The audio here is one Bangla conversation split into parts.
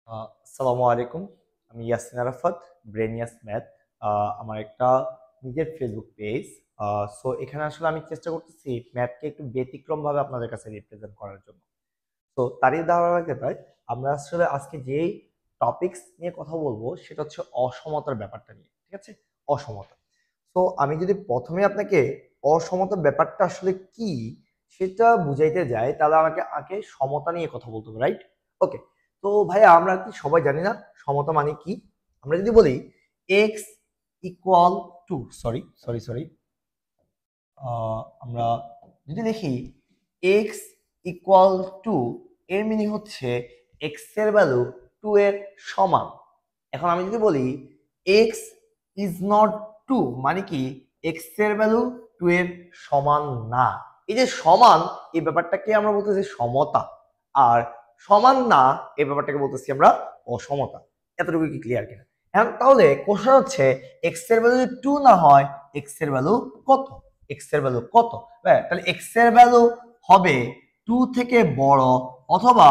আসসালামু আলাইকুম। আমি ইয়াসিন আরাফাত, ব্রেনিয়াস ম্যাথ। আমার একটা নিজের ফেসবুক পেজ। সো এখানে আসলে আমি চেষ্টা করতেছি ম্যাথকে একটু ব্যতিক্রমভাবে আপনাদের কাছে রিপ্রেজেন্ট করার জন্য। তো তারই ধারাবাহিকতায় আমরা আসলে আজকে যেই টপিকস নিয়ে কথা বলবো সেটা হচ্ছে অসমতার ব্যাপারটা নিয়ে, ঠিক আছে? অসমতা। তো আমি যদি প্রথমে আপনাকে অসমতার ব্যাপারটা আসলে কি সেটা বুঝাইতে যাই, তাহলে আমাকে আগে সমতা নিয়ে কথা বলতে হবে, রাইট? ওকে। তো ভাইয়া আমরা কি সবাই জানি না সমতা মানে কি? আমরা যদি বলি x equal to, sorry sorry sorry আমরা যদি লিখি এক্স ইকুয়াল টু, এর মিনিং হচ্ছে এক্স এর ভ্যালু 2 এর সমান। এখন আমি যদি বলি এক্স ইজ নট 2, মানে কি এক্স এর ভ্যালু 2 এর সমান না। এই যে সমান, এই ব্যাপারটাকে আমরা বলতেছি সমতা, আর সমান না এই ব্যাপারটাকে বলতেছি আমরা অসমতা। এতটুকু কি ক্লিয়ার কিনা? এখন তাহলে কোশ্চেন হচ্ছে এক্স এর ভ্যালু যদি 2 না হয়, এক্স এর ভ্যালু কত? এক্স এর ভ্যালু কত? তাহলে এক্স এর ভ্যালু হবে 2 থেকে বড়, অথবা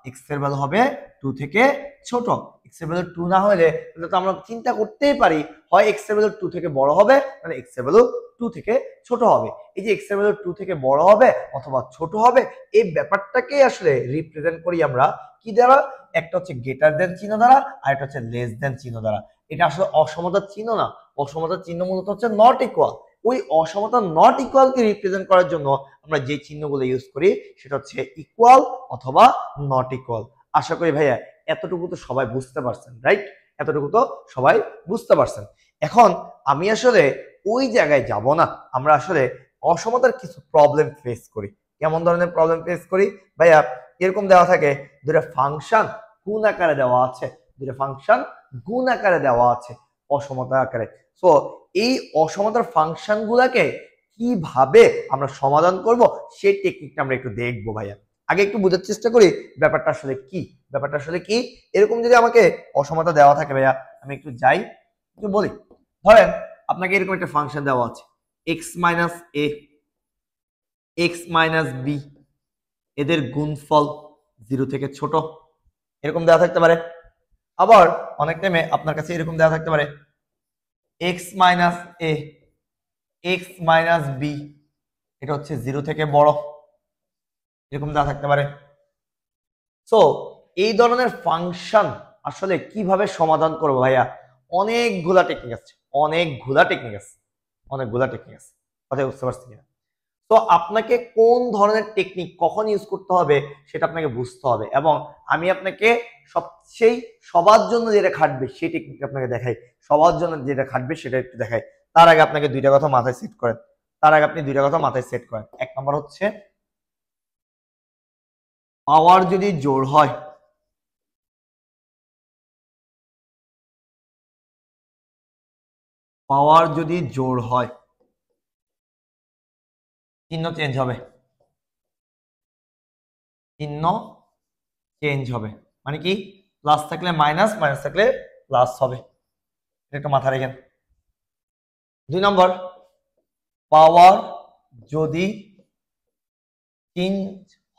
এক্স এর ভ্যালু হবে 2 থেকে ছোট। এক্স এর ভ্যালু 2 না হলে তাহলে তো আমরা চিন্তা করতেই পারি, হয় এক্স এর ভ্যালু 2 থেকে বড় হবে, মানে এক্স এর ভ্যালু 2 থেকে ছোট হবে। এই যে এক্স এর ভ্যালু 2 থেকে বড় হবে অথবা ছোট হবে, এই ব্যাপারটাকে আসলে রিপ্রেজেন্ট করি আমরা কি দ্বারা? একটা হচ্ছে গ্রেটার দেন চিহ্ন দ্বারা, আর একটা হচ্ছে লেস দেন চিহ্ন দ্বারা। এটা আসলে অসমতার চিহ্ন না, অসমতার চিহ্ন মূলত হচ্ছে নট ইকুয়াল। ওই অসমতা নট ইকুয়ালকে রিপ্রেজেন্ট করার জন্য আমরা যে চিহ্নগুলো ইউজ করি সেটা হচ্ছে ইকুয়াল অথবা নট ইকুয়াল। আশা করি ভাইয়া এতটুকু তো সবাই বুঝতে পারছেন, রাইট? এতটুকু তো সবাই বুঝতে পারছেন। এখন আমি আসলে ওই জায়গায় যাব না, আমরা আসলে অসমতার কিছু প্রবলেম ফেস করি। কেমন ধরনের প্রবলেম ফেস করি ভাইয়া? এরকম দেওয়া থাকে, দুটো ফাংশন গুণ আকারে দেওয়া আছে, দুটো ফাংশন গুণ আকারে দেওয়া আছে অসমতা আকারে। সো এই অসমতার ফাংশন গুলাকে কিভাবে আমরা সমাধান করব সেই টেকনিকটা আমরা একটু দেখবো ভাইয়া। আগে একটু বোঝার চেষ্টা করি ব্যাপারটা আসলে কি। ব্যাপারটা আসলে কি, এরকম যদি আমাকে অসমতা দেওয়া থাকে ভাইয়া, আমি একটু যাই, একটু বলি। ধরেন আপনাকে এরকম একটা ফাংশন দেওয়া আছে, এক্স মাইনাস এ, এক্স মাইনাস বি, এদের গুণফল 0 থেকে ছোট, এরকম দেওয়া থাকতে পারে। আবার অনেক টাইমে আপনার কাছে এরকম দেওয়া থাকতে পারে, এক্স মাইনাস এ, এক্স মাইনাস বি, এটা হচ্ছে 0 থেকে বড়, এরকম দেওয়া থাকতে পারে। সো এই ধরনের ফাংশন আসলে কিভাবে সমাধান করবো ভাইয়া? অনেকগুলা টেকনিক আছে, অনেকগুলা টেকনিক আছে, অনেকগুলা টেকনিক আছে। কথা বুঝতে পারছি কিনা? তো আপনাকে কোন ধরনের টেকনিক কখন ইউজ করতে হবে সেটা আপনাকে বুঝতে হবে, এবং আমি আপনাকে সবচেয়ে সবার জন্য যেটা খাটবে সেই টেকনিক আপনাকে দেখাই। সবার জন্য যেটা খাটবে সেটা একটু দেখাই। তার আগে আপনাকে দুইটা কথা মাথায় সেট করেন। তার আগে আপনি দুইটা কথা মাথায় সেট করেন। এক নম্বর হচ্ছে, পাওয়ার যদি জোড় হয়, পাওয়ার যদি জোড় হয়, চিহ্ন চেঞ্জ হবে, চিহ্ন চেঞ্জ হবে। মানে কি? প্লাস থাকলে মাইনাস, মাইনাস থাকলে প্লাস হবে। এটা একটা মাথা রেখেন। 2 নম্বর, পাওয়ার যদি চেঞ্জ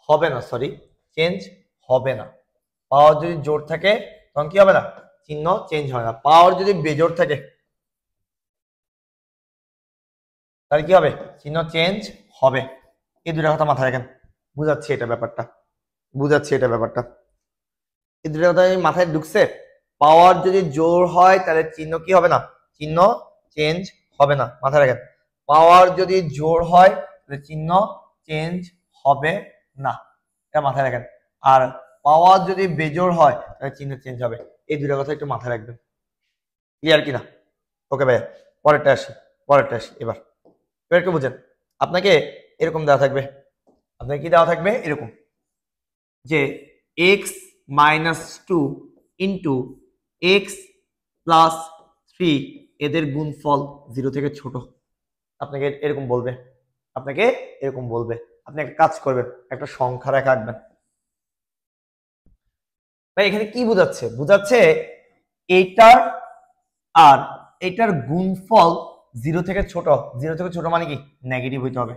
হবে না, সরি চেঞ্জ হবে না। পাওয়ার যদি জোড় থাকে তখন কি হবে না? চিহ্ন চেঞ্জ হয় না। পাওয়ার যদি বেজোড় থাকে তাহলে কি হবে? চিহ্ন চেঞ্জ হবে। এই দুটা কথা মাথায় রাখেন। বুঝাচ্ছি এটা ব্যাপারটা, বুঝাচ্ছি এটা ব্যাপারটা। এই দুটা কথা মাথায় ঢুকছে? পাওয়ার যদি জোড় হয় তাহলে চিহ্ন কি হবে না? চিহ্ন চেঞ্জ হবে না, মাথায় রাখেন। পাওয়ার যদি জোড় হয় তাহলে চিহ্ন চেঞ্জ হবে না, এটা মাথায় রাখেন। আর পাওয়ার যদি বেজোড় হয় তাহলে চিহ্ন চেঞ্জ হবে। এই দুটা কথা একটু মাথায় রাখবেন। ক্লিয়ার কিনা? ওকে ভাইয়া, পরেরটা আসি, পরেরটা আসি। এবার এবার একটু বুঝেন। আপনাকে এরকম দেওয়া থাকবে, আপনাকে কি দেওয়া থাকবে? এরকম যে x minus two into x plus three, এদের গুণফল 0 থেকে ছোট। আপনাকে এরকম বলবে, আপনাকে এরকম বলবে। আপনি একটা কাজ করবেন, একটা সংখ্যা রেখা আঁকবেন। ভাই এখানে কি বুঝাচ্ছে? বুঝাচ্ছে এইটার আর এটার গুণফল 0 থেকে ছোট। 0 থেকে ছোট মানে কি? নেগেটিভ হইতে হবে।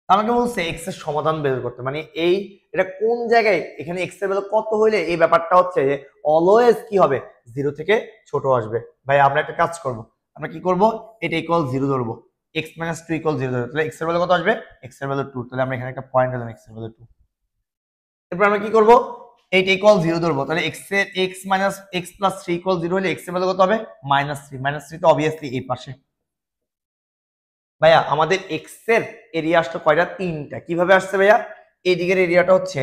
আমাকে বলছে এক্স এর সমাধান বের করতে, মানে এটা কোন জায়গায় এখানে এক্স এর ভ্যালু কত হইলে এই ব্যাপারটা হচ্ছে যে অলওয়েজ কি হবে, 0 থেকে ছোট আসবে। ভাই আমরা একটা কাজ করব, আমরা কি করব, এটা ইকুয়াল 0 ধরবো, x - 2 ইকুয়াল 0 ধরবো, তাহলে x এর ভ্যালু কত আসবে, x এর ভ্যালু 2, তাহলে আমরা এখানে একটা পয়েন্ট দিলাম x এর ভ্যালু 2। এরপর আমরা কি করব, এইটা ইকুয়াল 0 ধরবো, তাহলে x + 3 ইকুয়াল 0 হলে x এর ভ্যালু কত হবে, -3 তো অবভিয়াসলি এই পাশে। ভাইয়া আমাদের x এর এরিয়া আসলে কয়টা, 3টা। কিভাবে আসছে ভাইয়া, এই দিকের এরিয়াটা হচ্ছে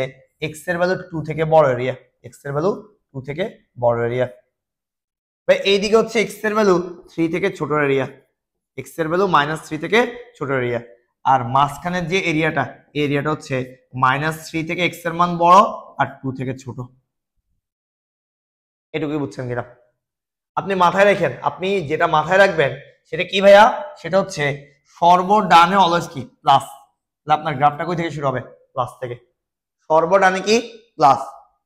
x এর ভ্যালু 2 থেকে বড় এরিয়া, x এর ভ্যালু 2 থেকে বড় এরিয়া। ভাই এই দিকে হচ্ছে x এর ভ্যালু 3 থেকে ছোট এরিয়া, x এর ভ্যালু -3 থেকে ছোট এরিয়া। আর মাঝখানের যে এরিয়াটা, এই এরিয়াটা হচ্ছে -3 থেকে x এর মান বড় আর 2 থেকে ছোট। এটুকুই বুঝছেন কিনা? আপনি মাথায় রাখেন, আপনি যেটা মাথায় রাখবেন সেটা কি ভাইয়া, সেটা হচ্ছে সর্বডানে অলওয়েজ কি প্লাস। তাহলে আপনার গ্রাফটা কই থেকে শুরু হবে, প্লাস থেকে। সর্বডানে কি প্লাস।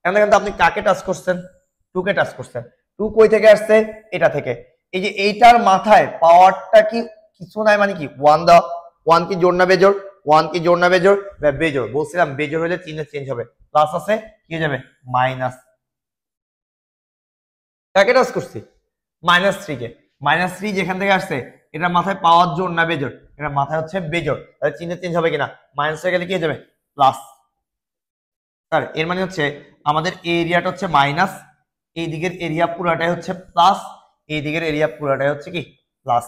এখানে কিন্তু আপনি কাকে টাচ করছেন, 2 কে টাচ করছেন। 2 কই থেকে আসছে, এটা থেকে। এই যে এইটার মাথায় পাওয়ারটা কি কিছু নাই, মানে কি 1 দাও, 1 কি জোড় না বেজোড়, 1 কি জোড় না বেজোড়, বেজোড়। বলছিলাম বেজোড় হলে চিহ্ন চেঞ্জ হবে, প্লাস আছে কি হয়ে যাবে মাইনাস। কাকে টাচ করছি, -3 কে। -3 যেখান থেকে আসছে এটা মাথায় পাওয়ার জোর না বেজোর, এটা মাথায় হচ্ছে বেজোর, তাহলে চিহ্ন চেঞ্জ হবে কিনা, মাইনাস হয়ে গেলে কি হয়ে যাবে প্লাস। স্যার এর মানে হচ্ছে আমাদের এরিয়াটা হচ্ছে মাইনাস, এই দিকের এরিয়া পুরাটাই হচ্ছে প্লাস, এই দিকের এরিয়া পুরাটাই হচ্ছে কি প্লাস।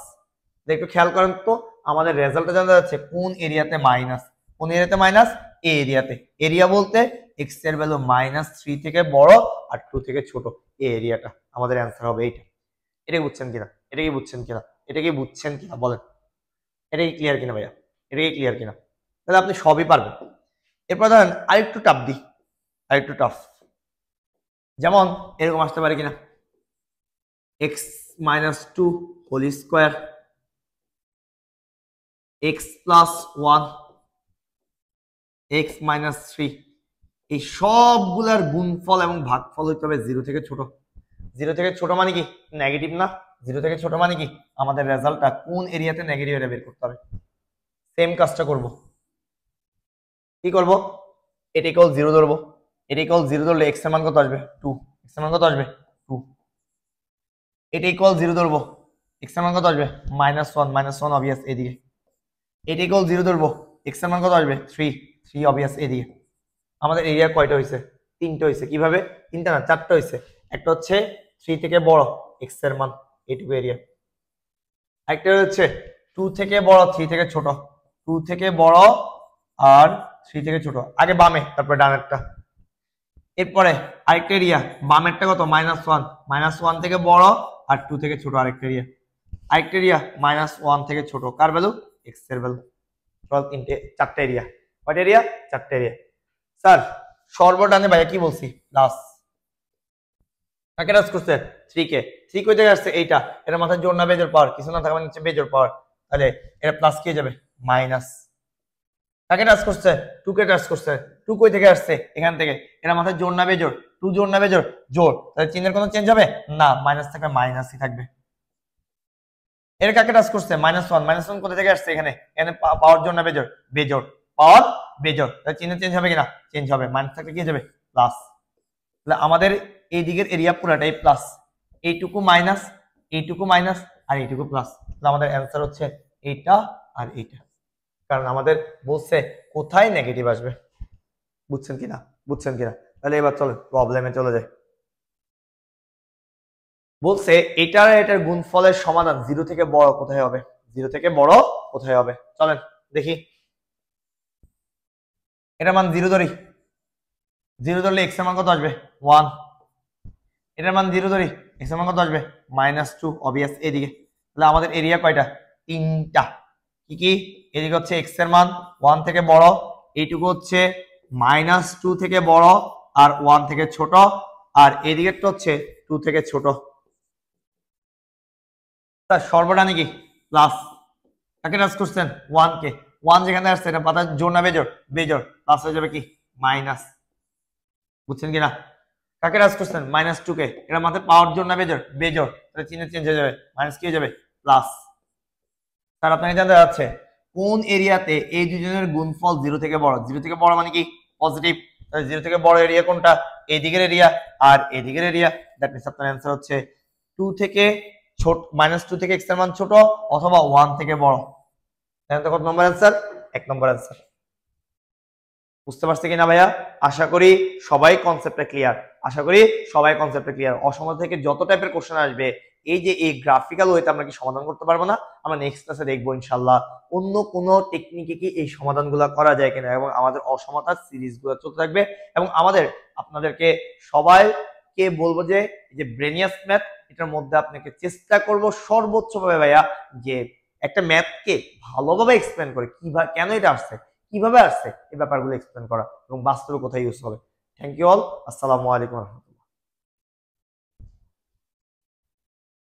একটু খেয়াল করেন তো, আমাদের রেজাল্টটা জানা যাচ্ছে কোন এরিয়াতে মাইনাস, কোন এরিয়াতে মাইনাস, এই এরিয়াতে। এরিয়া বলতে x এর ভ্যালু -3 থেকে বড় আর 2 থেকে ছোট, এই এরিয়াটা আমাদের অ্যান্সার হবে এইটা। এটা কি বুঝছেন কিনা, এটা কি বুঝছেন কিনা, এটা কি বুঝছেন কিনা বলেন, এটা কি ক্লিয়ার কিনা ভাইয়া, এটা কি ক্লিয়ার কিনা? তাহলে আপনি সবই পারবেন। এরপর ধরেন আরেকটু টাফ দিই, আরেকটু টাফ, যেমন এরকম আসতে পারে কিনা, x - 2 whole square, x + 1, x - 3, এই সবগুলার গুণফল এবং ভাগফল হইতে হবে 0 থেকে ছোট। 0 থেকে ছোট মানে কি নেগেটিভ না, 0 থেকে ছোট মানে কি আমাদের রেজাল্টটা কোন এরিয়াতে নেগেটিভ এটা বের করতে হবে। সেম কাজটা করব, কি করব, এটা ইকুয়াল 0 ধরবো, এটা ইকুয়াল 0 ধরলে x এর মান কত আসবে 2, x এর মান কত আসবে 2। এটা ইকুয়াল 0 ধরবো, x এর মান কত আসবে -1 অবভিয়াস এদিকে। এটা ইকুয়াল 0 ধরবো, x এর মান কত আসবে 3 অবভিয়াস এদিকে। আমাদের এরিয়া কয়টা হয়েছে, 3টা হয়েছে। কিভাবে 3টা না 4টা হয়েছে। একটা হচ্ছে 3 থেকে বড় x এর মান, এইটুকু এরিয়া। একটা হচ্ছে 2 থেকে বড় 3 থেকে ছোট, 2 থেকে বড় আর 3 থেকে ছোট, আগে বামে তারপরে ডানেরটা। এরপরে আরেকটা এরিয়া, বামেরটা কত -1 থেকে বড় আর 2 থেকে ছোট আরেকটা এরিয়া। আরেকটা এরিয়া -1 থেকে ছোট, কার ভ্যালু x এর ভ্যালু। টোটাল 4টা এরিয়া। কয়টা এরিয়া, 4টা এরিয়া। স্যার সর্বডানে ভাইয়া কি বলছি প্লাস, কাকে টাচ করছে 3 কে। 3 কই থেকে আসছে এইটা, এটা মাথায় জোর না বেজোর পাওয়ার, কিছু না থাকা মানে হচ্ছে বেজোর পাওয়ার, তাহলে এটা প্লাস কি যাবে মাইনাস। কাকে টাচ করছে 2 কে টাচ করছে, 2 কই থেকে আসছে এখান থেকে, এটা মাথায় জোর না বেজোর, 2 জোর না বেজোর জোর, তাহলে চিহ্নের কোনো চেঞ্জ হবে না, মাইনাস থাকবে মাইনাসই থাকবে। এর কাকে টাচ করছে -1 কোথা থেকে আসছে এখানে, এখানে পাওয়ার জোর না বেজোর, বেজোর, পাওয়ার বেজোর, তাহলে চিহ্ন চেঞ্জ হবে কিনা, চেঞ্জ হবে, মাইনাস থাকলে কি যাবে প্লাস। তাহলে আমাদের এই দিকের এরিয়া পুরাটাই প্লাস, এইটুকু মাইনাস, এইটুকু মাইনাস আর এইটুকু প্লাস। তাহলে আমাদের অ্যান্সার হচ্ছে এইটা আর এইটা, কারণ আমাদের বলছে কোথায় নেগেটিভ আসবে। বুঝছেন কিনা, বুঝছেন কিনা? তাহলে এবার চলো প্রবলেমে চলে যায়। বলছে এটার এটার গুণফলের সমাধান 0 থেকে বড় কোথায় হবে, 0 থেকে বড় কোথায় হবে। চলেন দেখি, এটার মান 0 ধরি, 0 ধরলে x এর মান কত আসবে 1। এটার মান 0 ধরি, x এর মান কত আসবে -2 অবভিয়াস এদিকে। তাহলে আমাদের এরিয়া কয়টা, 3টা। কি কি, এদিকে হচ্ছে x এর মান 1 থেকে বড়, এইটুকু হচ্ছে -2 থেকে বড় আর 1 থেকে ছোট, আর এদিকেরটা হচ্ছে 2 থেকে ছোট। তার সর্বডানে কি প্লাস, কাকে টাচ করছেন 1 কে। 1 যেখানে আসছে এটা পাতা জোর না বেজোর, বেজোর, প্লাস হয়ে যাবে কি মাইনাস। বুঝছেন কিনা? কাকে টাচ করছেন -2 কে, এটা মাথায় পাওয়ার জোর না বেজোর, বেজোর, তাহলে চিহ্ন চেঞ্জ হয়ে যাবে, মাইনাস কি হয়ে যাবে প্লাস। স্যার আপনাকে জানতে যাচ্ছে কোন এরিয়াতে এই দুজনের গুণফল 0 থেকে বড়? 0 থেকে বড় মানে কি পজিটিভ, তাহলে 0 থেকে বড় এরিয়া কোনটা? এই দিকের এরিয়া আর এই দিকের এরিয়া। দ্যাট মিন্স আপনার অ্যান্সার হচ্ছে 2 থেকে ছোট, -2 থেকে x এর মান ছোট অথবা 1 থেকে বড়। দেখেন তো কত নম্বর অ্যান্সার? 1 নম্বর অ্যান্সার। বুঝতে পারছে কিনা ভাইয়া? আশা করি সবাই কনসেপ্টটা ক্লিয়ার। অসম থেকে যত টাইপের কোশ্চেন আসবে, এই যে এই গ্রাফিক্যাল ওয়েতে আমরা কি সমাধান করতে পারবো না? আমরা নেক্সট ক্লাসে দেখবো ইনশাআল্লাহ অন্য কোনো টেকনিকে কি এই সমাধানগুলো করা যায় কিনা, এবং আমাদের অসমতার সিরিজগুলো চলতে থাকবে। এবং আপনাদেরকে সবাইকে বলবো যে ব্রেনিয়াস ম্যাথ, এটার মধ্যে আপনাকে চেষ্টা করব সর্বোচ্চভাবে ভাইয়া যে একটা ম্যাথকে ভালোভাবে এক্সপ্লেন করে কিভাবে, কেন এটা আসছে, কিভাবে আসছে, এই ব্যাপারগুলো এক্সপ্লেন করা এবং বাস্তবে কোথায় ইউজ হবে। Thank you all. আসসালামু আলাইকুম।